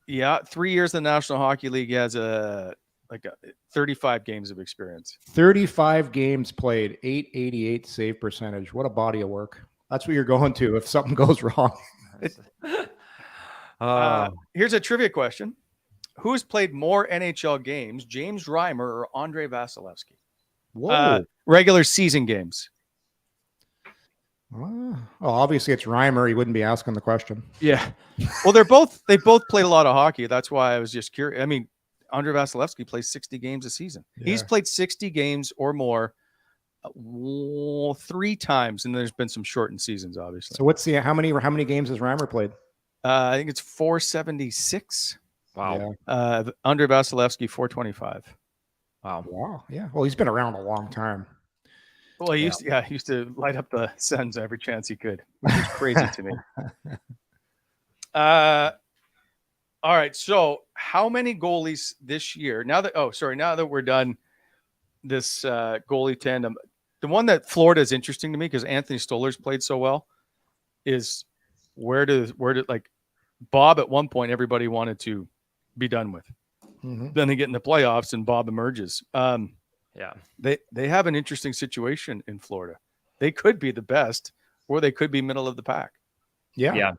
Yeah. 3 years in the National Hockey League. He has 35 games of experience. 35 games played, 888 save percentage. What a body of work. That's what you're going to if something goes wrong. Here's a trivia question. Who's played more NHL games, James Reimer or Andrei Vasilevsky? Whoa. Regular season games. Well, obviously it's Reimer. He wouldn't be asking the question. Yeah. Well, they both played a lot of hockey. That's why I was just curious. I mean, Andrei Vasilevsky plays 60 games a season. Yeah. He's played 60 games or more 3 times, and there's been some shortened seasons, obviously. So how many games has Reimer played? I think it's 476. Wow. Yeah. Andrei Vasilevsky 425. Wow. Yeah. Well, he's been around a long time. Well, he used to light up the Sens every chance he could, which is crazy to me. All right. So how many goalies this year? Now that we're done this goalie tandem, the one that Florida is interesting to me because Anthony Stoller's played so well is where did like Bob at one point everybody wanted to be done with. Mm-hmm. Then they get in the playoffs and Bob emerges. Yeah. They have an interesting situation in Florida. They could be the best or they could be middle of the pack. Yeah. Yeah.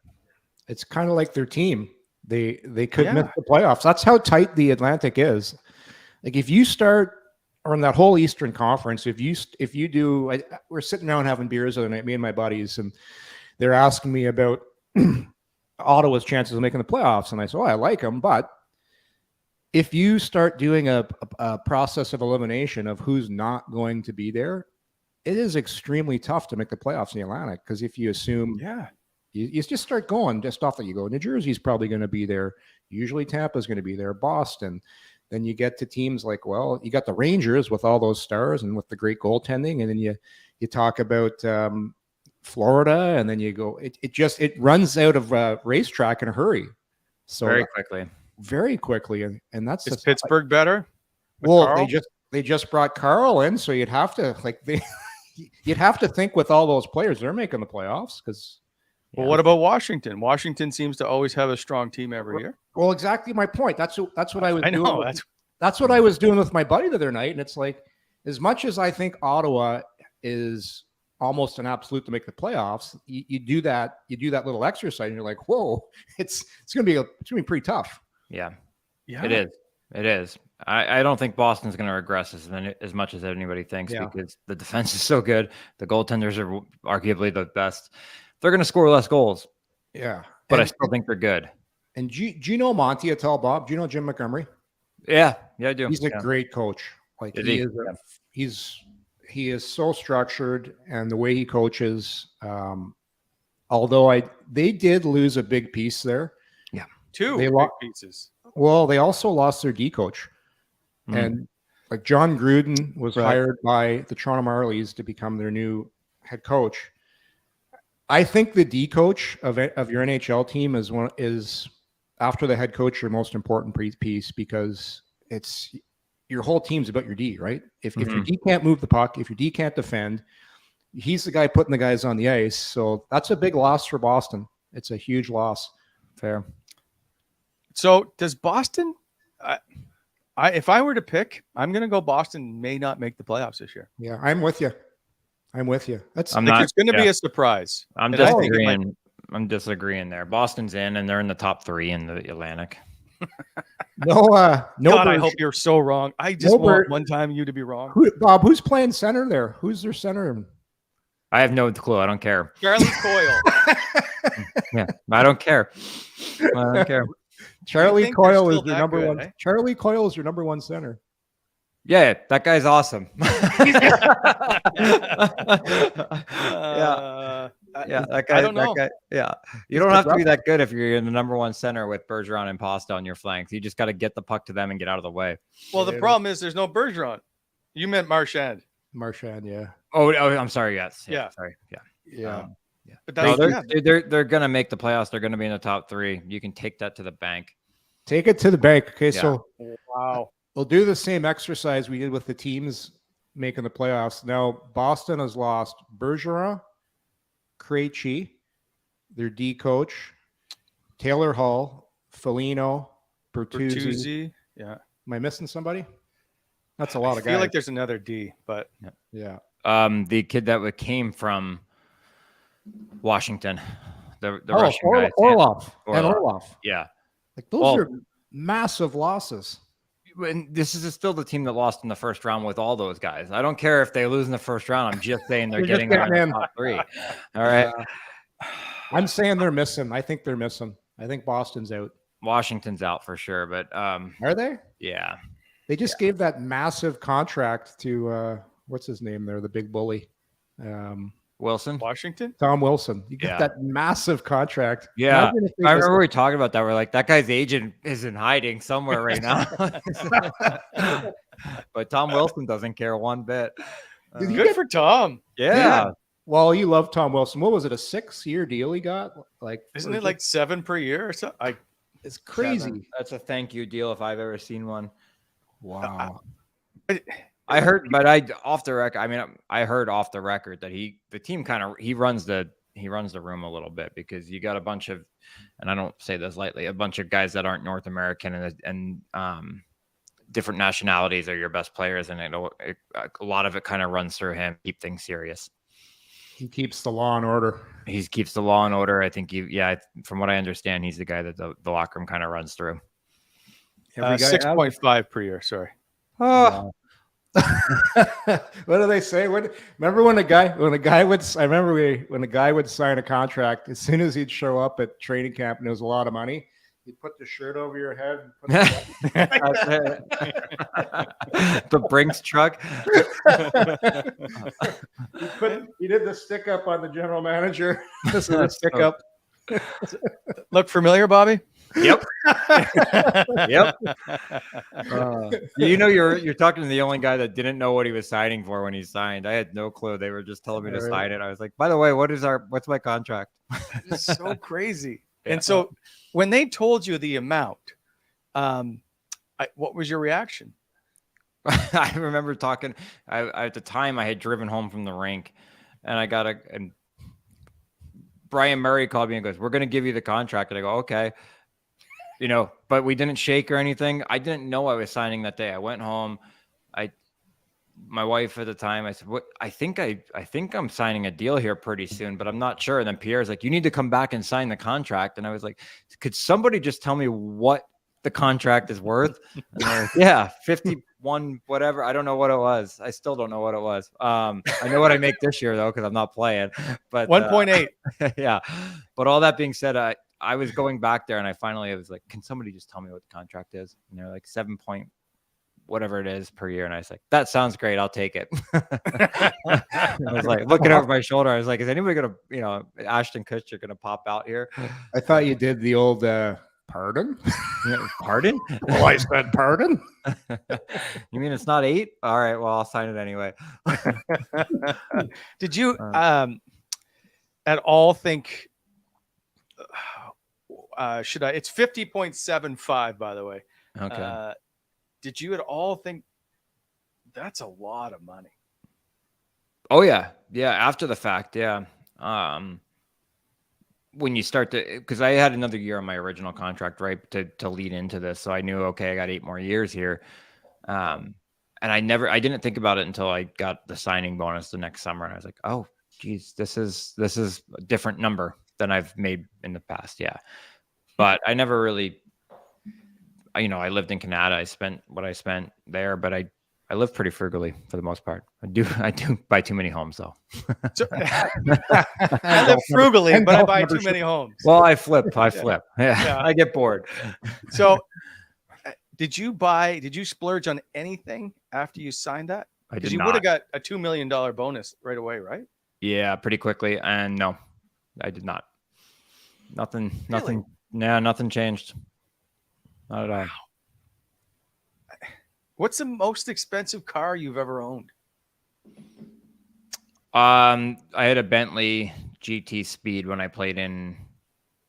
It's kind of like their team. They could miss the playoffs. That's how tight the Atlantic is. Like if you start on that whole Eastern Conference, if you do, we're sitting around having beers the other night, me and my buddies, and they're asking me about Ottawa's chances of making the playoffs. And I said, I like them, but if you start doing a process of elimination of who's not going to be there, it is extremely tough to make the playoffs in the Atlantic. Because if you assume, you just start going just off that you go, New Jersey's probably going to be there. Usually Tampa's going to be there. Boston. Then you get to teams like, well, you got the Rangers with all those stars and with the great goaltending. And then you talk about Florida, and then you go, it runs out of racetrack in a hurry. So very quickly. And that's is Pittsburgh better? Well, Carl? they just brought Carl in, so you'd have to you'd have to think with all those players, they're making the playoffs because. Well, what about Washington? Washington seems to always have a strong team every year. Well, exactly my point. That's what I was doing. Know, that's what I was doing with my buddy the other night, and it's like, as much as I think Ottawa is almost an absolute to make the playoffs, you do that little exercise, and you're like, whoa, it's gonna be pretty tough. Yeah, it is. I don't think Boston's going to regress as much as anybody thinks because the defense is so good. The goaltenders are arguably the best. They're going to score less goals. Yeah, but I still think they're good. And do you know Monty at all, Bob? Do you know Jim Montgomery? Yeah, I do. He's a great coach. Like he is so structured, and the way he coaches. Although they did lose a big piece there. Yeah, 2 big pieces. Well, they also lost their D coach, and like John Gruden was hired by the Toronto Marlies to become their new head coach. I think the D coach of your NHL team is after the head coach your most important piece because it's your whole team's about your D, right? If your D can't move the puck, if your D can't defend, he's the guy putting the guys on the ice. So that's a big loss for Boston. It's a huge loss. Fair. So does Boston? If I were to pick, I'm going to go. Boston may not make the playoffs this year. Yeah, I'm with you. It's going to be a surprise. I'm disagreeing. I'm disagreeing there. Boston's in, and they're in the top 3 in the Atlantic. No. God, I hope you're so wrong. I just want one time you to be wrong. Bob, who's playing center there? Who's their center? I have no clue. I don't care. Charlie Coyle. Yeah, I don't care. Charlie Coyle is your number one. Eh? Charlie Coyle is your number 1 center. Yeah, that guy's awesome. Yeah, that guy. I don't know. You don't have to be that good if you're in the number 1 center with Bergeron and Pasta on your flanks. You just got to get the puck to them and get out of the way. Well, the problem is there's no Bergeron. You meant Marchand. Yeah. Oh, I'm sorry. Yes. Yeah. Sorry. Yeah. Yeah. But they're going to make the playoffs. They're going to be in the top 3. You can take that to the bank. Take it to the bank. Okay. Yeah. So, wow. We'll do the same exercise we did with the teams making the playoffs. Now, Boston has lost Bergeron, Krejci, their D coach, Taylor Hall, Foligno, Bertuzzi. Yeah. Am I missing somebody? That's a lot of guys. I feel like there's another D, but yeah. The kid that came from Washington, the Russian guy, Orlov. And Orlov. Yeah, like those are massive losses. And this is still the team that lost in the first round with all those guys. I don't care if they lose in the first round. I'm just saying they're getting in the top 3. All right. I'm saying they're missing. I think they're missing. I think Boston's out. Washington's out for sure, but are they? Yeah. They just gave that massive contract to what's his name there, the big bully. Wilson? Washington? Tom Wilson. You get that massive contract. Yeah. I remember we talking about that. We're like, that guy's agent is in hiding somewhere right now. But Tom Wilson doesn't care one bit. Good for Tom. Yeah. Well, you love Tom Wilson. What was it, a 6-year deal he got? Like, isn't it like 7 per year or something? It's crazy. 7. That's a thank you deal if I've ever seen one. Wow. I heard, but I off the record. I mean, I heard off the record that the team kind of runs the room a little bit, because you got a bunch of, and I don't say this lightly, a bunch of guys that aren't North American and different nationalities are your best players, and a lot of it kind of runs through him. Keep things serious. He keeps the law and order. He keeps the law and order. I think from what I understand, he's the guy that the locker room kind of runs through. 6.5 per year. Sorry. Oh. What do they say? Remember when a guy would sign a contract, as soon as he'd show up at training camp and it was a lot of money, he'd put the shirt over your head and put the Brinks truck. He did the stick up on the general manager. This is a stick up. Look familiar, Bobby? Yep. Yep. You're talking to the only guy that didn't know what he was signing for when he signed. I had no clue. They were just telling me to sign it. I was like, by the way, what's my contract? It's so crazy. Yeah. And so when they told you the amount, what was your reaction? I remember talking. At the time, I had driven home from the rink, and and Brian Murray called me and goes, "We're going to give you the contract." And I go, "Okay." But we didn't shake or anything. I didn't know I was signing that day. I went home. My wife at the time, I said, "What? I think I'm signing a deal here pretty soon, but I'm not sure." And then Pierre's like, "You need to come back and sign the contract." And I was like, "Could somebody just tell me what the contract is worth?" And they're like, "Yeah, 51, whatever." I don't know what it was. I still don't know what it was. I know what I make this year though, because I'm not playing. But 1.8. Yeah. But all that being said, I was going back there, and I was like, "Can somebody just tell me what the contract is?" And they're like 7 point whatever it is per year. And I was like, "That sounds great. I'll take it." I was like looking over my shoulder. I was like, "Is anybody gonna, Ashton Kutcher gonna pop out here?" I thought you did the old pardon. Pardon? Well, I said pardon. You mean it's not 8? All right. Well, I'll sign it anyway. Did you at all think? It's 50.75, by the way. Okay. Did you at all think that's a lot of money? Oh yeah. Yeah. After the fact. Yeah. When you start because I had another year on my original contract, right, to lead into this. So I knew, okay, I got 8 more years here. And I didn't think about it until I got the signing bonus the next summer. And I was like, oh geez, this is a different number than I've made in the past. Yeah. But I never really, I lived in Canada. I spent what I spent there, but I live pretty frugally for the most part. I do buy too many homes though. I live frugally, but I buy too many homes. Well, I flip. Yeah. I get bored. So did you splurge on anything after you signed that? Because you would have got a $2 million bonus right away, right? Yeah, pretty quickly. And no, I did not. Nothing. Yeah, nothing changed. Not at all. Wow. What's the most expensive car you've ever owned? I had a Bentley GT Speed when I played in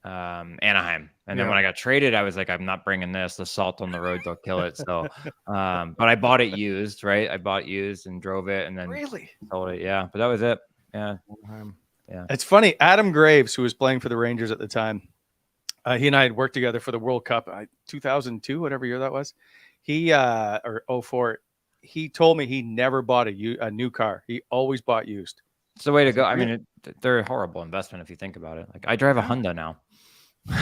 Anaheim. And then when I got traded, I was like, I'm not bringing this. The salt on the road, they'll kill it. So, but I bought it used, right? I bought used and drove it and then sold it. Yeah. But that was it. Yeah. Yeah. It's funny. Adam Graves, who was playing for the Rangers at the time, he and I had worked together for the World Cup, 2002, whatever year that was. He, or 04, he told me he never bought a new car. He always bought used. It's the way to go. I mean, they're a horrible investment if you think about it. Like I drive a Honda now. A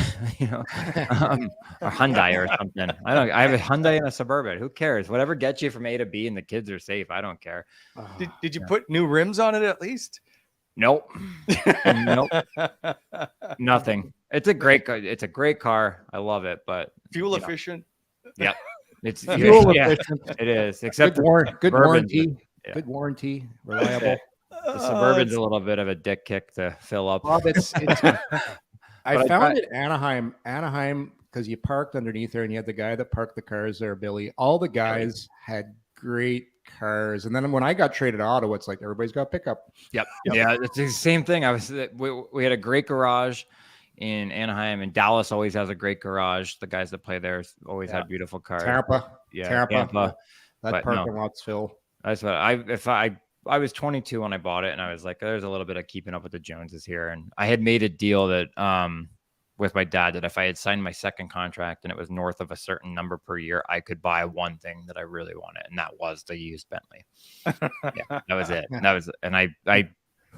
Hyundai or something. I have a Hyundai and a Suburban. Who cares? Whatever gets you from A to B and the kids are safe. I don't care. Did you put new rims on it at least? Nope. Nope. Nothing. It's a great car. I love it, but fuel efficient. Yep. It's fuel efficient. It is. Except good warranty. Yeah. Good warranty. Reliable. The Suburban's a little bit of a dick kick to fill up. Bob, I found it Anaheim, because you parked underneath there and you had the guy that parked the cars there, Billy. All the guys had great cars. And then when I got traded to Ottawa, it's like everybody's got a pickup. Yep. Yeah, it's the same thing. We had a great garage in Anaheim, and Dallas always has a great garage. The guys that play there always had beautiful cars. Tampa. That parking lot's full. That's what I was 22 when I bought it, and I was like, there's a little bit of keeping up with the Joneses here. And I had made a deal that with my dad that if I had signed my second contract and it was north of a certain number per year, I could buy one thing that I really wanted, and that was the used Bentley. Yeah, that was it. And I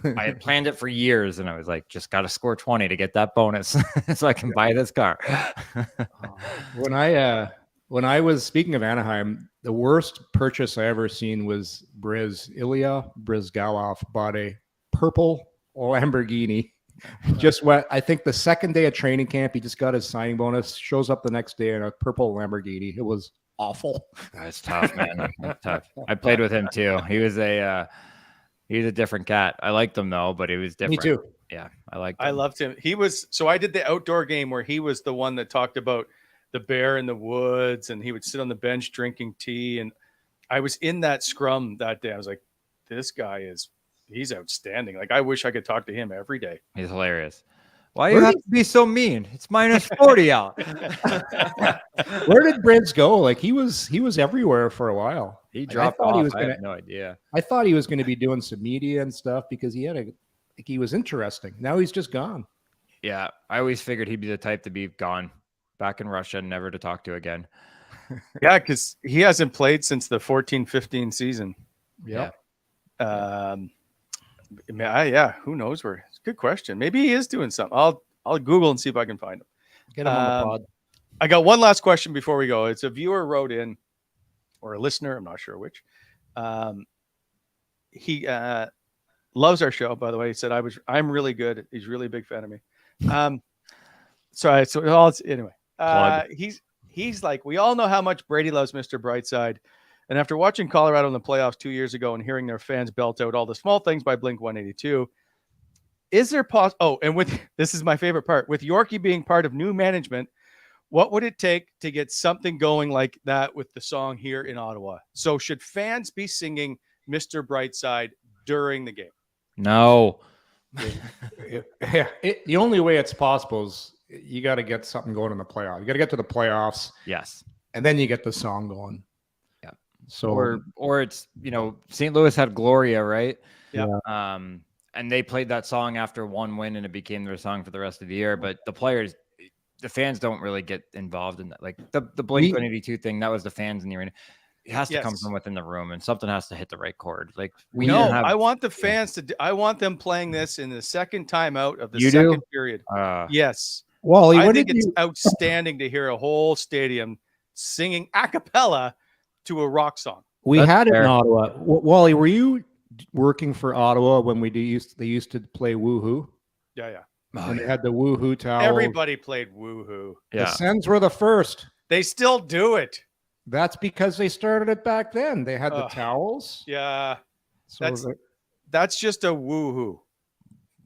had planned it for years, and I was like, just got to score 20 to get that bonus so I can buy this car. When I was speaking of Anaheim, the worst purchase I ever seen was Ilya Bryzgalov bought a purple Lamborghini. Just what I think the second day of training camp, he just got his signing bonus, shows up the next day in a purple Lamborghini. It was awful. That's tough, man. That's tough. I played with him too. He was a different cat. I liked him though, but he was different. Me too. Yeah, I liked him. I loved him. So I did the outdoor game where he was the one that talked about the bear in the woods, and he would sit on the bench drinking tea. And I was in that scrum that day. I was like, this guy he's outstanding. Like, I wish I could talk to him every day. He's hilarious. Why do you have to be so mean? It's minus 40 out. Where did Brent go? Like he was everywhere for a while. He dropped off. I have no idea. I thought he was going to be doing some media and stuff because he was interesting. Now he's just gone. Yeah. I always figured he'd be the type to be gone. Back in Russia, never to talk to again. Yeah, because he hasn't played since the 14-15 season. Yeah. Who knows where? It's a good question. Maybe he is doing something. I'll Google and see if I can find him. Get him on the pod. I got one last question before we go. It's a viewer wrote in, or a listener, I'm not sure which. He loves our show, by the way. He said I'm really good. He's really a big fan of me. Anyway. He's like, we all know how much Brady loves Mr. Brightside. And after watching Colorado in the playoffs 2 years ago and hearing their fans belt out all the small things by Blink 182, is there this is my favorite part, with Yorkie being part of new management, what would it take to get something going like that with the song here in Ottawa? So should fans be singing Mr. Brightside during the game? No. The only way it's possible is you got to get something going in the playoffs. You got to get to the playoffs. Yes. And then you get the song going. Yeah. So, or it's, St. Louis had Gloria, right? Yeah. And they played that song after one win and it became their song for the rest of the year. But the fans don't really get involved in that. Like the Blink 182 thing, that was the fans in the arena. It has to come from within the room, and something has to hit the right chord. Like I want the fans I want them playing this in the second timeout of the second period. Yes. Wally, I think it's outstanding to hear a whole stadium singing a cappella to a rock song. That's had it in Ottawa. Wally, were you working for Ottawa when they used to play Woohoo? Yeah. And they had the Woohoo towel. Everybody played Woohoo. Yeah. The Sens were the first. They still do it. That's because they started it back then. They had the towels. Yeah. So that's just a Woohoo.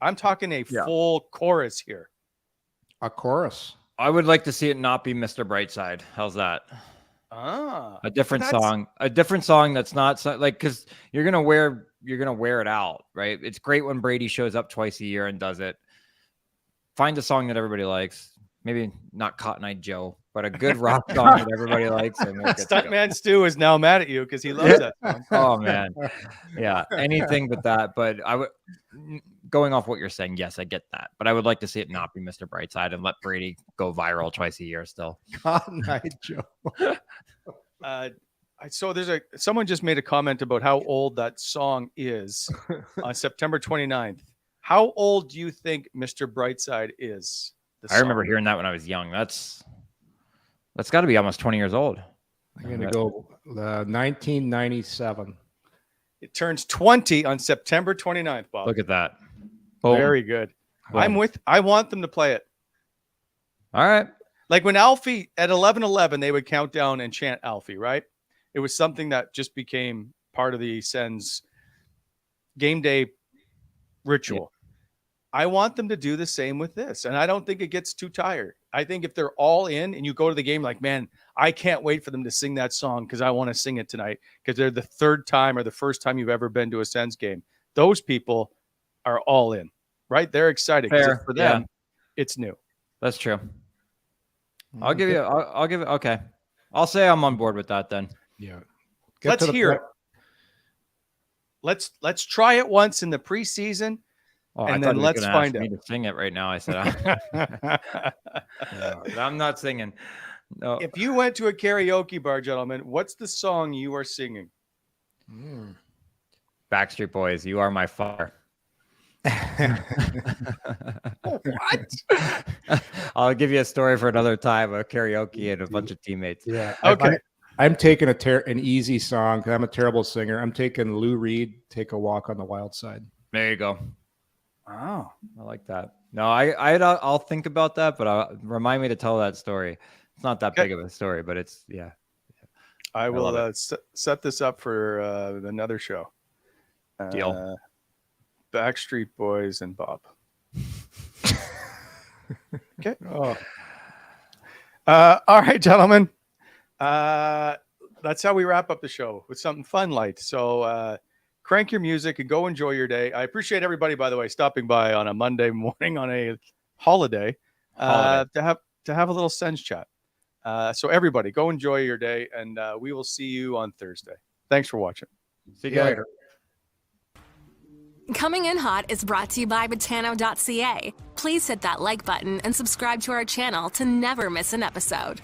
I'm talking a full chorus here. A chorus. I would like to see it not be Mr. Brightside. How's that? A different song. A different song that's not like, because you're gonna wear it out, right? It's great when Brady shows up twice a year and does it. Find a song that everybody likes. maybe not Cotton Eye Joe, but a good rock song that everybody likes. And Stuntman Stu is now mad at you because he loves that song. Oh man, yeah, anything but that. But I would, going off what you're saying, yes, I get that. But I would like to see it not be Mr. Brightside and let Brady go viral twice a year still. Cotton Eye Joe. So someone just made a comment about how old that song is on September 29th. How old do you think Mr. Brightside is? I remember hearing that when I was young. That's got to be almost 20 years old. I'm going to go 1997. It turns 20 on September 29th, Bob. Look at that. Boom. Very good. Boom. I want them to play it. All right. Like when Alfie, at 11:11, they would count down and chant Alfie, right? It was something that just became part of the Sens game day ritual. Yeah. I want them to do the same with this. And I don't think it gets too tired. I think if they're all in and you go to the game like, man, I can't wait for them to sing that song because I want to sing it tonight because they're the third time or the first time you've ever been to a Sens game. Those people are all in, right? They're excited. For them, it's new. That's true. I'll give it. Okay. I'll say I'm on board with that then. Yeah. Let's hear it. Let's try it once in the preseason. Oh, and then let's find out. Me to sing it right now. I said, I'm not singing. No. If you went to a karaoke bar, gentlemen, what's the song you are singing? Backstreet Boys, You Are My Fire. What? I'll give you a story for another time of karaoke and a bunch of teammates. Yeah. Okay. I'm taking an easy song because I'm a terrible singer. I'm taking Lou Reed, Take a Walk on the Wild Side. There you go. Oh, I like that. No, I'll think about that, but remind me to tell that story. It's not that big of a story, but it's I will set this up for another show. Deal. Backstreet Boys and Bob. Okay. Oh. All right, gentlemen. That's how we wrap up the show with something fun light. So crank your music and go enjoy your day. I appreciate everybody, by the way, stopping by on a Monday morning on a holiday. To have a little Sens chat. So everybody, go enjoy your day, and we will see you on Thursday. Thanks for watching. See you later. Coming in Hot is brought to you by Botano.ca. Please hit that like button and subscribe to our channel to never miss an episode.